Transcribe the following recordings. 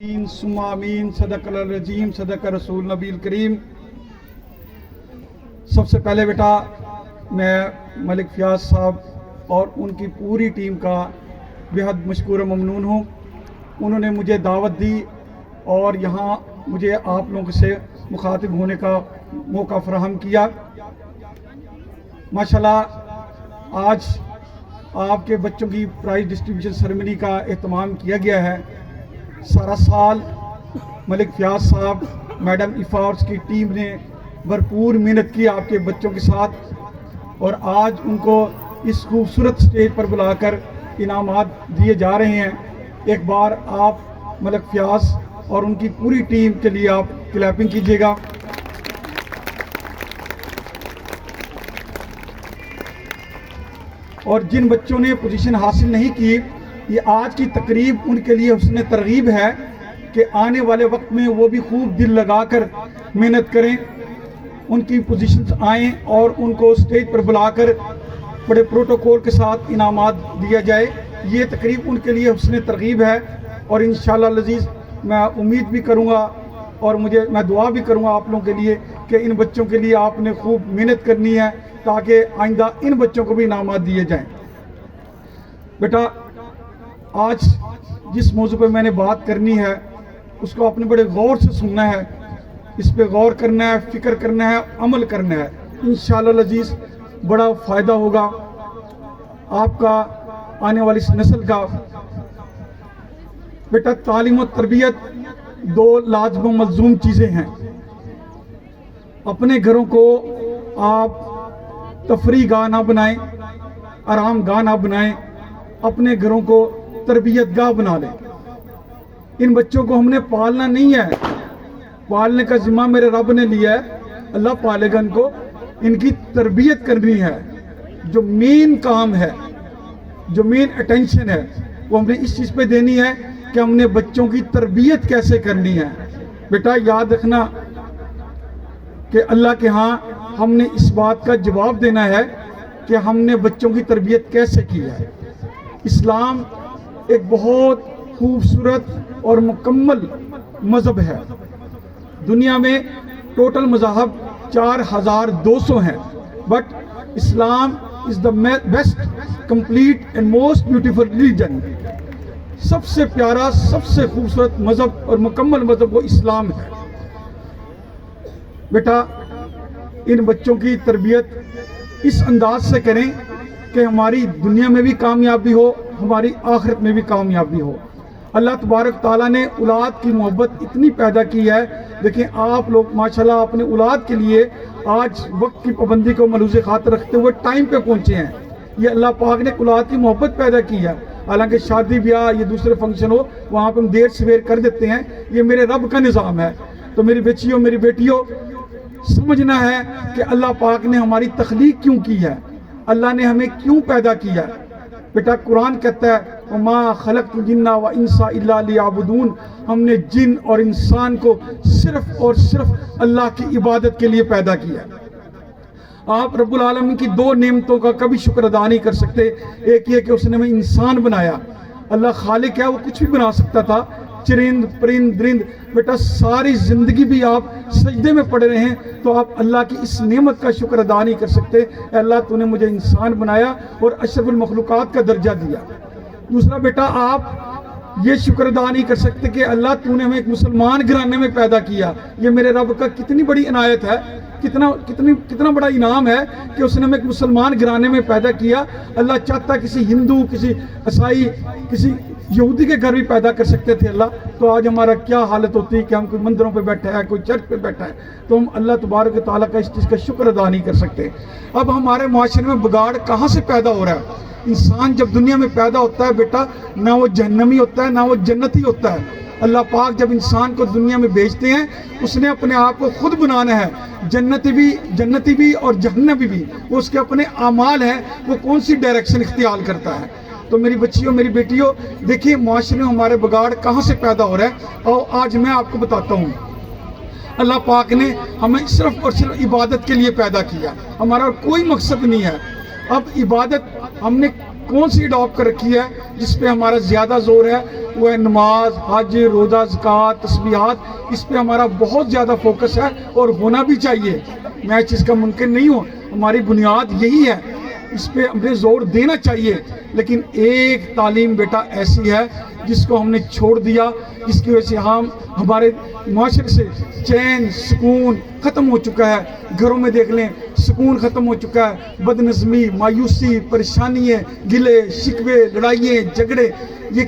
आमीन सदक रजीम सदक रसूल नबी करीम। सबसे पहले बेटा मैं मलिक फयाज साहब और उनकी पूरी टीम का बेहद मशकूर ममनून हूँ। उन्होंने मुझे दावत दी और यहाँ मुझे आप लोगों से मुखातिब होने का मौका फराहम किया। माशाल्लाह आज आपके बच्चों की प्राइज़ डिस्ट्रीब्यूशन सेरेमनी का एहतमाम किया गया है। सारा साल मलिक फयाज साहब, मैडम इफ़ा और उसकी टीम ने भरपूर मेहनत की आपके बच्चों के साथ और आज उनको इस खूबसूरत स्टेज पर बुलाकर इनामात दिए जा रहे हैं। एक बार आप मलिक फयाज और उनकी पूरी टीम के लिए आप क्लैपिंग कीजिएगा। और जिन बच्चों ने पोजीशन हासिल नहीं की, ये आज की तकरीब उनके लिए हुस्न तरगीब है कि आने वाले वक्त में वो भी खूब दिल लगाकर मेहनत करें, उनकी पोजीशंस आएँ और उनको स्टेज पर बुलाकर बड़े प्रोटोकॉल के साथ इनामात दिया जाए। ये तकरीब उनके लिए हुस्न तरगीब है और इंशाअल्लाह लजीज़ मैं उम्मीद भी करूँगा और मैं दुआ भी करूँगा आप लोगों के लिए कि इन बच्चों के लिए आपने खूब मेहनत करनी है ताकि आइंदा इन बच्चों को भी इनामात दिए जाएँ। बेटा आज जिस मौजू पे मैंने बात करनी है उसको आपने बड़े गौर से सुनना है, इस पे गौर करना है, फ़िक्र करना है, अमल करना है। इंशाअल्लाह लजीज़ बड़ा फ़ायदा होगा आपका, आने वाली नस्ल का। बेटा तालीम और तरबियत दो लाज़िम व मलज़ूम चीज़ें हैं। अपने घरों को आप तफरी गाह ना बनाएं, आराम गाह ना बनाएं, अपने घरों को तरबियत गाह बना लें। इन बच्चों को हमने पालना नहीं है, पालने का जिम्मा मेरे रब ने लिया है, अल्लाह पालेगा इनको। इनकी तरबियत करनी है। जो मेन काम है, जो मेन अटेंशन है वो हमने इस चीज़ पे देनी है कि हमने बच्चों की तरबियत कैसे करनी है। बेटा याद रखना कि अल्लाह के यहाँ हमने इस बात का जवाब देना है कि हमने बच्चों की तरबियत कैसे की है। इस्लाम एक बहुत खूबसूरत और मुकम्मल मज़हब है। दुनिया में टोटल मज़हब 4200 हैं, but Islam is the best complete and most beautiful religion. सबसे प्यारा, सबसे खूबसूरत मज़हब और मुकम्मल मज़हब वो इस्लाम है। बेटा इन बच्चों की तरबियत इस अंदाज से करें कि हमारी दुनिया में भी कामयाबी हो, हमारी आखिरत में भी कामयाबी हो। अल्लाह तबारक ताला ने औलाद की मोहब्बत इतनी पैदा की है। देखिए आप लोग माशाल्लाह अपने औलाद के लिए आज वक्त की पाबंदी को मलूज़ खातर रखते हुए टाइम पे पहुँचे हैं। ये अल्लाह पाक ने औलाद की मोहब्बत पैदा की है। हालांकि शादी ब्याह ये दूसरे फंक्शन हो वहाँ पर हम देर सवेर कर देते हैं, ये मेरे रब का निज़ाम है। तो मेरी बच्चियों, मेरी बेटियों, समझना है कि अल्लाह पाक ने हमारी तख्लीक क्यों की है, अल्लाह ने हमें क्यों पैदा किया। बेटा कुरान कहता है वमा खलक़तुल जिन्ना व इंसा इल्ला लियअबुदून, हमने जिन और इंसान को सिर्फ और सिर्फ अल्लाह की इबादत के लिए पैदा किया। आप रब्बुल आलमीन की दो नेमतों का कभी शुक्र अदा नहीं कर सकते। एक ये कि उसने हमें इंसान बनाया। अल्लाह खालिक है, वो कुछ भी बना सकता था, चरिंद परिंद दरिंद। बेटा सारी ज़िंदगी भी आप सजदे में पड़े रहें तो आप अल्लाह की इस नेमत का शुक्र अदा नहीं कर सकते। अल्लाह तूने मुझे इंसान बनाया और अशरफुल मखलूक़ात का दर्जा दिया। दूसरा बेटा आप ये शुक्र अदा नहीं कर सकते कि अल्लाह तूने हमें एक मुसलमान घराने में पैदा किया। ये मेरे रब का कितनी बड़ी इनायत है, कितना बड़ा इनाम है कि उसने हमें एक मुसलमान घराने में पैदा किया। अल्लाह चाहता किसी हिंदू, किसी ईसाई, किसी यहूदी के घर भी पैदा कर सकते थे अल्लाह, तो आज हमारा क्या हालत होती कि हम कोई मंदिरों पे बैठा है, कोई चर्च पे बैठा है, तो हम अल्लाह तबारक व तआला का इस चीज़ का शुक्र अदा नहीं कर सकते। अब हमारे माशरे में बिगाड़ कहाँ से पैदा हो रहा है? इंसान जब दुनिया में पैदा होता है बेटा, ना वो जहन्नमी होता है ना वो जन्नती होता है। अल्लाह पाक जब इंसान को दुनिया में भेजते हैं उसने अपने आप को खुद बनाना है। जन्नती भी और जहन्नमी भी वो उसके अपने आमाल हैं, वो कौन सी डायरेक्शन इख्तियार करता है। तो मेरी बच्चियों, मेरी बेटियों, देखिए माशरे में हमारे बिगाड़ कहाँ से पैदा हो रहा है और आज मैं आपको बताता हूँ। अल्लाह पाक ने हमें सिर्फ और सिर्फ इबादत के लिए पैदा किया, हमारा कोई मकसद नहीं है। अब इबादत हमने کون سی اڈاپٹ کر رکھی ہے جس پہ ہمارا زیادہ زور ہے، وہ ہے نماز، حج، روزہ، زکوٰۃ، تسبیحات، اس پہ ہمارا بہت زیادہ فوکس ہے اور ہونا بھی چاہیے، میں اس چیز کا منکر نہیں ہوں، ہماری بنیاد یہی ہے، اس پہ ہمیں زور دینا چاہیے۔ لیکن ایک تعلیم بیٹا ایسی ہے جس کو ہم نے چھوڑ دیا، جس کی وجہ سے ہمارے معاشرے سے چین سکون ختم ہو چکا ہے، گھروں میں دیکھ لیں سکون ختم ہو چکا ہے، بد نظمی، مایوسی، پریشانیاں، گلے شکوے، لڑائیاں، جھگڑے، یہ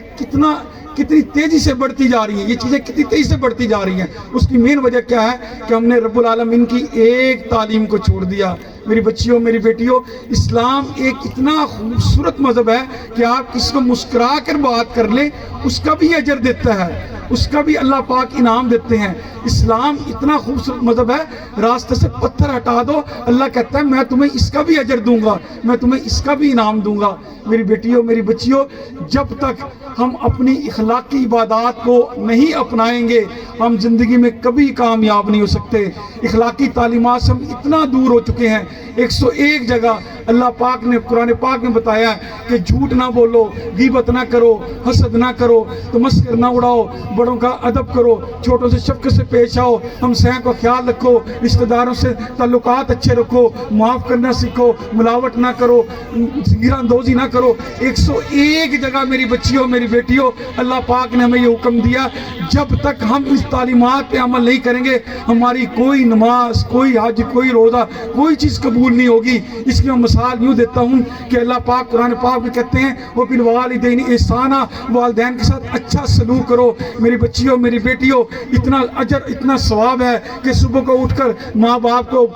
کتنی تیزی سے بڑھتی جا رہی ہیں، یہ چیزیں کتنی تیزی سے بڑھتی جا رہی ہیں۔ اس کی مین وجہ کیا ہے کہ ہم نے رب العالمین کی ایک تعلیم کو چھوڑ دیا۔ میری بچیوں، میری بیٹیوں، اسلام ایک اتنا خوبصورت مذہب ہے کہ آپ کسی کو مسکرا کر بات کر لیں اس کا بھی اجر دیتا ہے، اس کا بھی اللہ پاک انعام دیتے ہیں۔ اسلام اتنا خوبصورت مذہب ہے، راستے سے پتھر ہٹا دو، اللہ کہتا ہے میں تمہیں اس کا بھی اجر دوں گا، میں تمہیں اس کا بھی انعام دوں گا۔ میری بیٹیوں، میری بچیوں، جب تک ہم اپنی اخلاقی عبادات کو نہیں اپنائیں گے ہم زندگی میں کبھی کامیاب نہیں ہو سکتے۔ اخلاقی تعلیمات سے ہم اتنا دور ہو چکے ہیں، 101 جگہ اللہ پاک نے قرآن پاک میں بتایا ہے کہ جھوٹ نہ بولو، غیبت نہ کرو، حسد نہ کرو، تمسخر نہ اڑاؤ، بڑوں کا ادب کرو، چھوٹوں سے شفقت سے پیش آؤ، ہمسایوں کا خیال رکھو، رشتہ داروں سے تعلقات اچھے رکھو، معاف کرنا سیکھو، ملاوٹ نہ کرو، گرہ اندوزی نہ کرو۔ 101 جگہ میری بچیوں، میری بیٹیوں، اللہ پاک نے ہمیں یہ حکم دیا۔ جب تک ہم اس تعلیمات پہ عمل نہیں کریں گے ہماری کوئی نماز، کوئی حج، کوئی روزہ، کوئی چیز قبول نہیں ہوگی۔ اس کی میں مثال یوں دیتا ہوں کہ اللہ پاک قرآن پاک میں کہتے ہیں وَبِالْوَالِدَيْنِ احسانا، والدین کے ساتھ اچھا سلوک کرو۔ میری بچیوں، میری بیٹیوں، اتنا اجر، اتنا ثواب ہے کہ صبح کو اٹھ کر ماں باپ کو